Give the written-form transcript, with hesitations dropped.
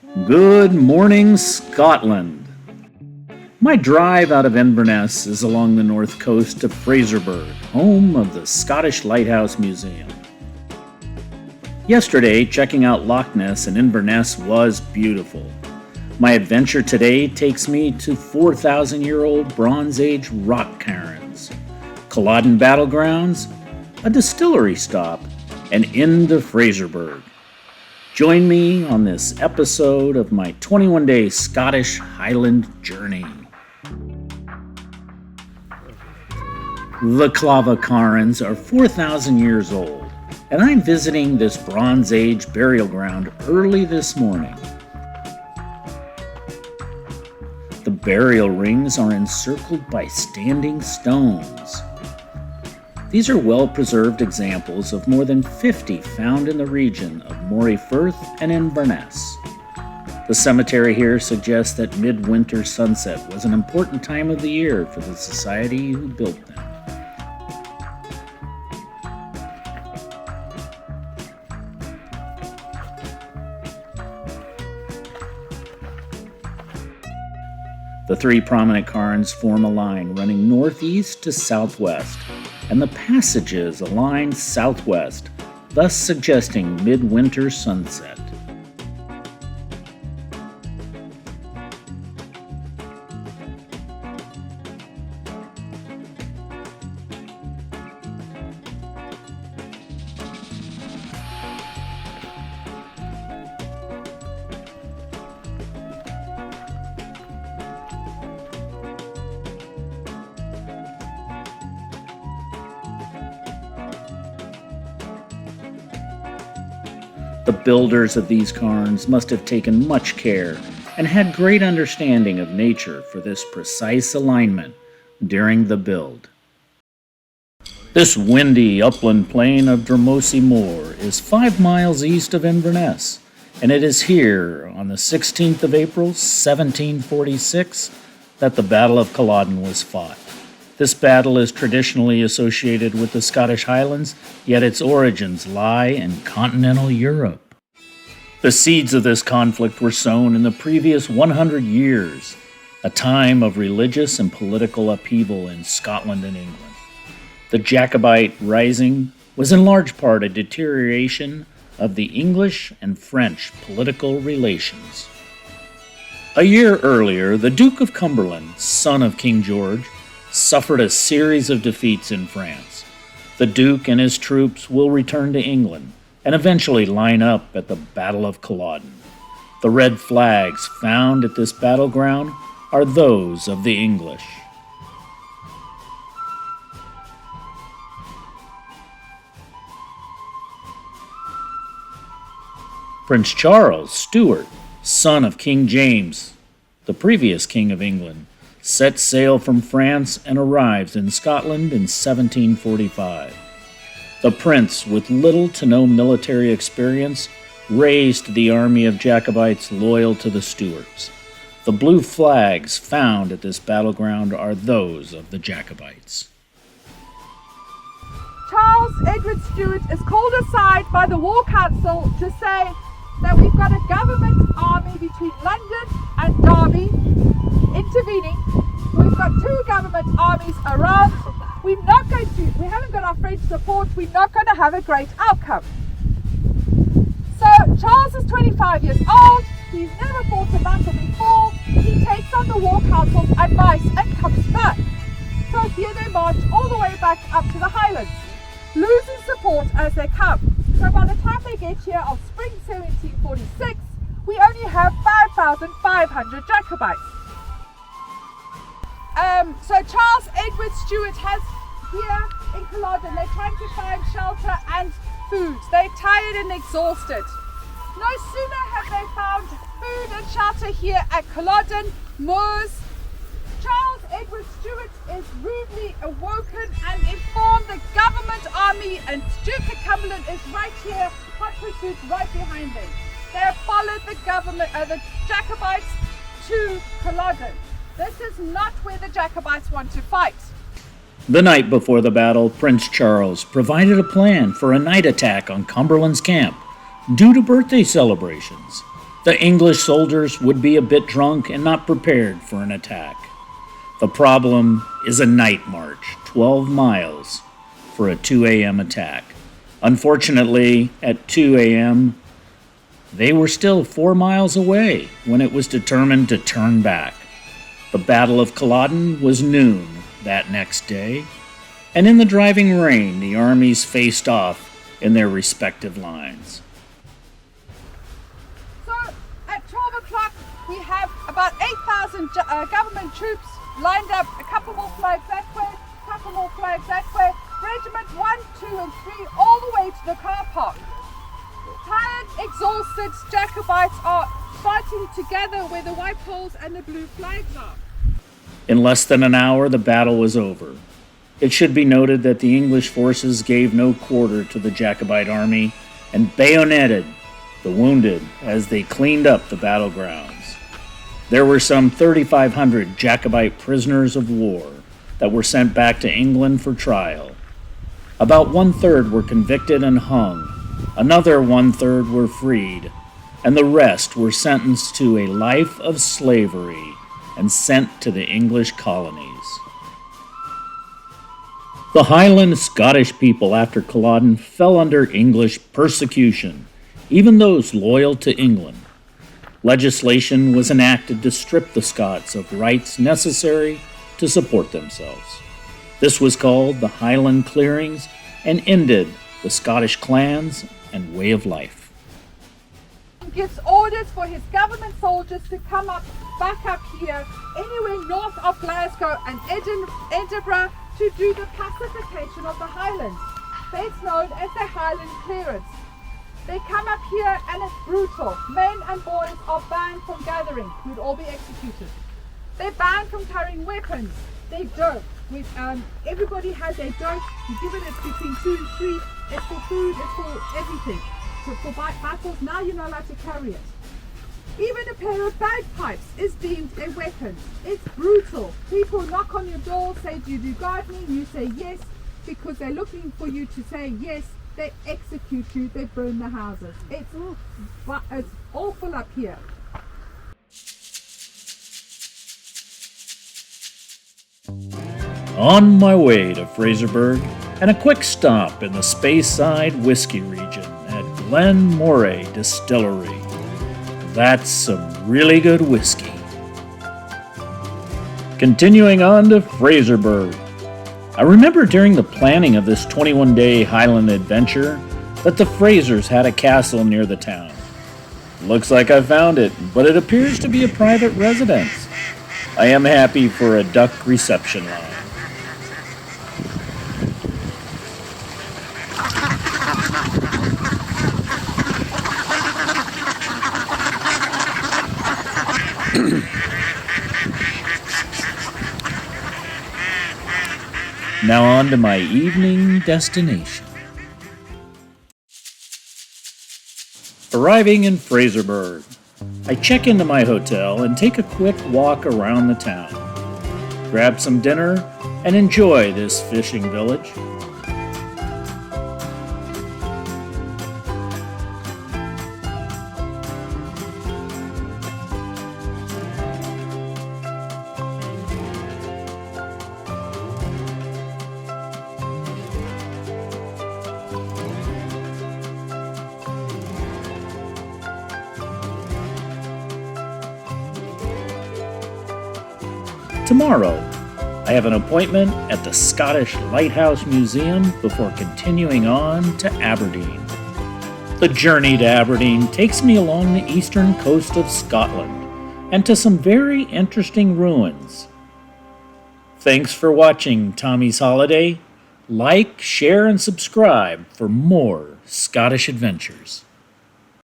Good morning, Scotland. My drive out of Inverness is along the north coast of Fraserburgh, home of the Scottish Lighthouse Museum. Yesterday, checking out Loch Ness in Inverness was beautiful. My adventure today takes me to 4,000-year-old Bronze Age Rock Cairns, Culloden Battlegrounds, a distillery stop, and into Fraserburgh. Join me on this episode of my 21-day Scottish Highland journey. The Culloden Cairns are 4,000 years old, and I'm visiting this Bronze Age burial ground early this morning. The burial rings are encircled by standing stones. These are well-preserved examples of more than 50 found in the region of Moray Firth and Inverness. The cemetery here suggests that midwinter sunset was an important time of the year for the society who built them. The three prominent cairns form a line running northeast to southwest, and the passages align southwest, thus suggesting midwinter sunset. The builders of these cairns must have taken much care and had great understanding of nature for this precise alignment during the build. This windy upland plain of Drumossie Moor is 5 miles east of Inverness, and it is here on the 16th of April, 1746, that the Battle of Culloden was fought. This battle is traditionally associated with the Scottish Highlands, yet its origins lie in continental Europe. The seeds of this conflict were sown in the previous 100 years, a time of religious and political upheaval in Scotland and England. The Jacobite Rising was in large part a deterioration of the English and French political relations. A year earlier, the Duke of Cumberland, son of King George, suffered a series of defeats in France. The Duke and his troops will return to England and eventually line up at the Battle of Culloden. The red flags found at this battleground are those of the English. Prince Charles Stuart, son of King James, the previous King of England, set sail from France and arrives in Scotland in 1745. The prince, with little to no military experience, raised the army of Jacobites loyal to the Stuarts. The blue flags found at this battleground are those of the Jacobites. Charles Edward Stuart is called aside by the War Council to say that we've got a government army between London and Derby intervening. We've got two government armies around. We haven't got our French support. We're not going to have a great outcome. So Charles is 25 years old. He's never fought a battle before. He takes on the War Council's advice and comes back. So here they march all the way back up to the Highlands, losing support as they come. So by the time they get here of spring 1746, we only have 5,500 Jacobites. So Charles Edward Stuart has here in Culloden, they're trying to find shelter and food. They're tired and exhausted. No sooner have they found food and shelter here at Culloden Moors, Charles Edward Stuart is rudely awoken and informed the government army and Duke of Cumberland is right here, hot pursuit right behind them. They have followed the Jacobites to Culloden. This is not where the Jacobites want to fight. The night before the battle, Prince Charles provided a plan for a night attack on Cumberland's camp due to birthday celebrations. The English soldiers would be a bit drunk and not prepared for an attack. The problem is a night march, 12 miles, for a 2 a.m. attack. Unfortunately, at 2 a.m., they were still 4 miles away when it was determined to turn back. The Battle of Culloden was noon that next day, and in the driving rain, the armies faced off in their respective lines. So at 12 o'clock, we have about 8,000 government troops lined up, a couple more flags that way, a couple more flags that way. Regiment 1, 2, and 3 all the way to the car park. Tired, exhausted Jacobites are fighting together where the white poles and the blue flags are. In less than an hour, the battle was over. It should be noted that the English forces gave no quarter to the Jacobite army and bayoneted the wounded as they cleaned up the battlegrounds. There were some 3,500 Jacobite prisoners of war that were sent back to England for trial. About 1/3 were convicted and hung, another 1/3 were freed, and the rest were sentenced to a life of slavery and sent to the English colonies. The Highland Scottish people after Culloden fell under English persecution, even those loyal to England. Legislation was enacted to strip the Scots of rights necessary to support themselves. This was called the Highland Clearings and ended the Scottish clans and way of life. He gives orders for his government soldiers to come back up here, anywhere north of Glasgow and Edinburgh, to do the pacification of the Highlands. It's known as the Highland Clearance. They come up here and it's brutal. Men and boys are banned from gathering. You'd all be executed. They're banned from carrying weapons. They don't. Everybody has a dirk. You give it between 2 and 3. It's for food, it's for everything. So for battles, now you're not allowed to carry it. Even a pair of bagpipes is deemed a weapon. It's brutal. People knock on your door, say, do you do gardening? You say yes, because they're looking for you to say yes. They execute you, they burn the houses. It's awful up here. On my way to Fraserburgh, and a quick stop in the Speyside Whiskey Region at Glen Moray Distillery. That's some really good whiskey. Continuing on to Fraserburgh. I remember during the planning of this 21-day Highland adventure that the Frasers had a castle near the town. Looks like I found it, but it appears to be a private residence. I am happy for a duck reception line. Now on to my evening destination. Arriving in Fraserburgh, I check into my hotel and take a quick walk around the town. Grab some dinner and enjoy this fishing village. Tomorrow, I have an appointment at the Scottish Lighthouse Museum before continuing on to Aberdeen. The journey to Aberdeen takes me along the eastern coast of Scotland and to some very interesting ruins. Thanks for watching Tommy's Holiday. Like, share, and subscribe for more Scottish adventures.